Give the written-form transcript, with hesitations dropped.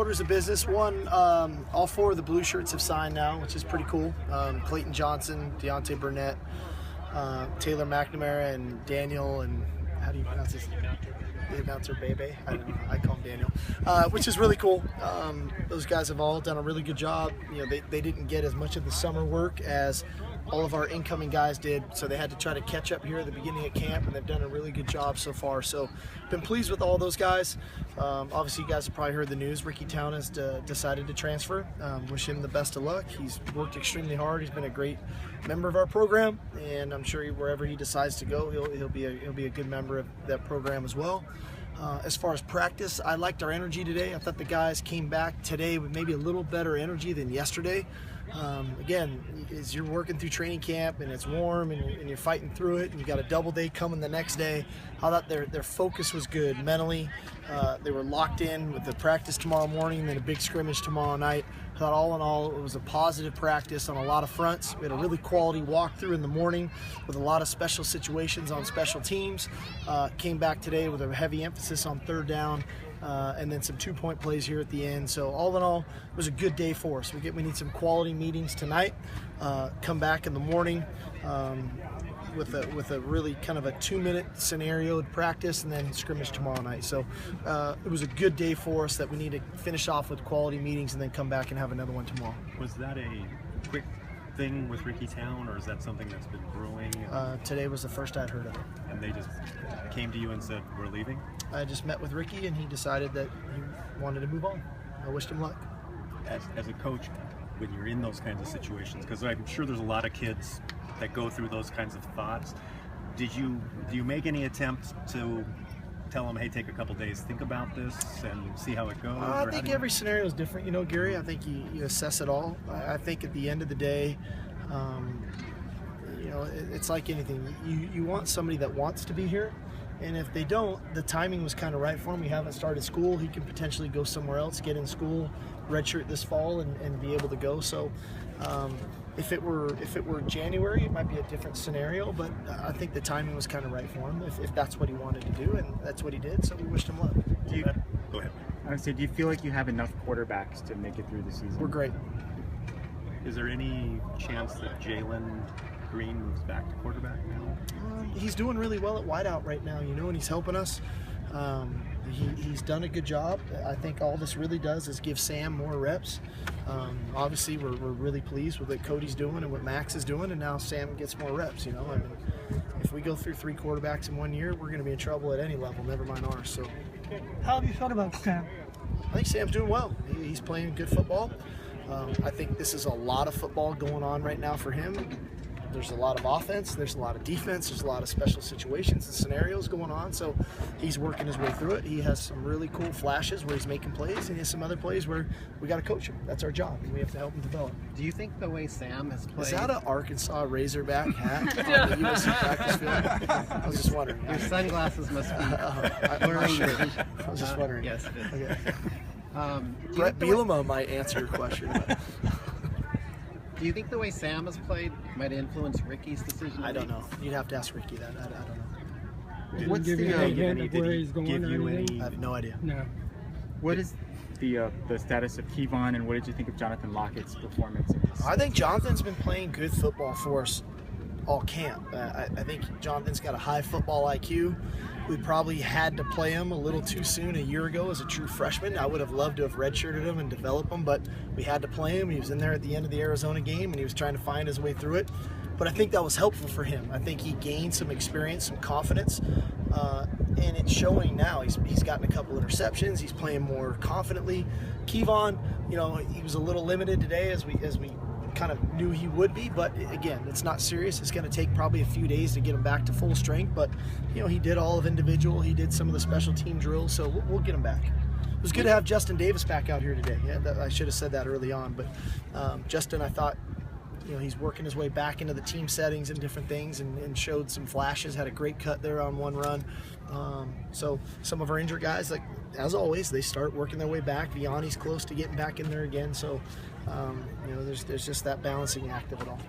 orders of business. One, all 4 of the blue shirts have signed now, which is pretty cool. Clayton Johnson, Deontay Burnett, Taylor McNamara, and Daniel, and how do you pronounce his name? The announcer Bebe. I don't know. I call him Daniel, which is really cool. Those guys have all done a really good job. You know, they didn't get as much of the summer work as all of our incoming guys did, so they had to try to catch up here at the beginning of camp, and they've done a really good job so far. So, been pleased with all those guys. Obviously, you guys have probably heard the news. Ricky Town has decided to transfer. Wish him the best of luck. He's worked extremely hard. He's been a great member of our program, and I'm sure wherever he decides to go, he'll be a good member of that program as well. As far as practice, I liked our energy today. I thought the guys came back today with maybe a little better energy than yesterday. Again, as you're working through training camp and it's warm and you're fighting through it, and you got a double day coming the next day, I thought their focus was good mentally. They were locked in with the practice tomorrow morning and then a big scrimmage tomorrow night. I thought all in all it was a positive practice on a lot of fronts. We had a really quality walkthrough in the morning with a lot of special situations on special teams. Came back today with a heavy emphasis on third down. And then some 2-point plays here at the end. So all in all, it was a good day for us. We need some quality meetings tonight. Come back in the morning with a really kind of a 2-minute scenario practice, and then scrimmage tomorrow night. So it was a good day for us that we need to finish off with quality meetings and then come back and have another one tomorrow. Was that a quick thing with Ricky Town, or is that something that's been brewing? Today was the first I'd heard of it. And they just came to you and said, we're leaving? I just met with Ricky, and he decided that he wanted to move on. I wished him luck. As a coach, when you're in those kinds of situations, because I'm sure there's a lot of kids that go through those kinds of thoughts, do you make any attempt to tell them, hey, take a couple days, think about this and see how it goes? I think every scenario is different, you know, Gary. I think you assess it all. I think at the end of the day, you know, it's like anything. You want somebody that wants to be here, and if they don't, the timing was kind of right for him. We haven't started school. He can potentially go somewhere else, get in school, redshirt this fall, and be able to go. So if it were January, it might be a different scenario, but I think the timing was kind of right for him if that's what he wanted to do, and that's what he did, so we wished him luck. Go ahead. I would say, do you feel like you have enough quarterbacks to make it through the season? We're great. Is there any chance that Jalen Green moves back to quarterback now? He's doing really well at wideout right now, you know, and he's helping us. He's done a good job. I think all this really does is give Sam more reps. Obviously, we're really pleased with what Cody's doing and what Max is doing, and now Sam gets more reps. You know, I mean, if we go through 3 quarterbacks in 1 year, we're going to be in trouble at any level, never mind ours. So, how have you felt about Sam? I think Sam's doing well. He's playing good football. I think this is a lot of football going on right now for him. There's a lot of offense, there's a lot of defense, there's a lot of special situations and scenarios going on, so he's working his way through it. He has some really cool flashes where he's making plays, and he has some other plays where we got to coach him. That's our job, and we have to help him develop. Do you think the way Sam has played... Is that an Arkansas Razorback hat on the USC practice field? I was just wondering. Your sunglasses must be blurring. I was just wondering. Yes, it is. Okay. Brett Bielema might answer your question. But. Do you think the way Sam has played might influence Ricky's decision? I don't know. You'd have to ask Ricky that. I don't know. What's the hint of where he's going or anything? I have no idea. No. What is the status of Kevon, and what did you think of Jonathan Lockett's performance? I think Jonathan's been playing good football for us all camp. I think Jonathan's got a high football IQ. We probably had to play him a little too soon a year ago as a true freshman. I would have loved to have redshirted him and developed him, but we had to play him. He was in there at the end of the Arizona game, and he was trying to find his way through it. But I think that was helpful for him. I think he gained some experience, some confidence, and it's showing now. He's gotten a couple interceptions. He's playing more confidently. Kevon, you know, he was a little limited today as we kind of knew he would be, but again, it's not serious. It's going to take probably a few days to get him back to full strength, but you know, he did all of individual, he did some of the special team drills, so we'll get him back. It was good to have Justin Davis back out here today. Yeah, I should have said that early on, but Justin, I thought, you know, he's working his way back into the team settings and different things, and showed some flashes, had a great cut there on one run. So some of our injured guys, like as always, they start working their way back. Vianney's close to getting back in there again, so you know, there's just that balancing act of it all.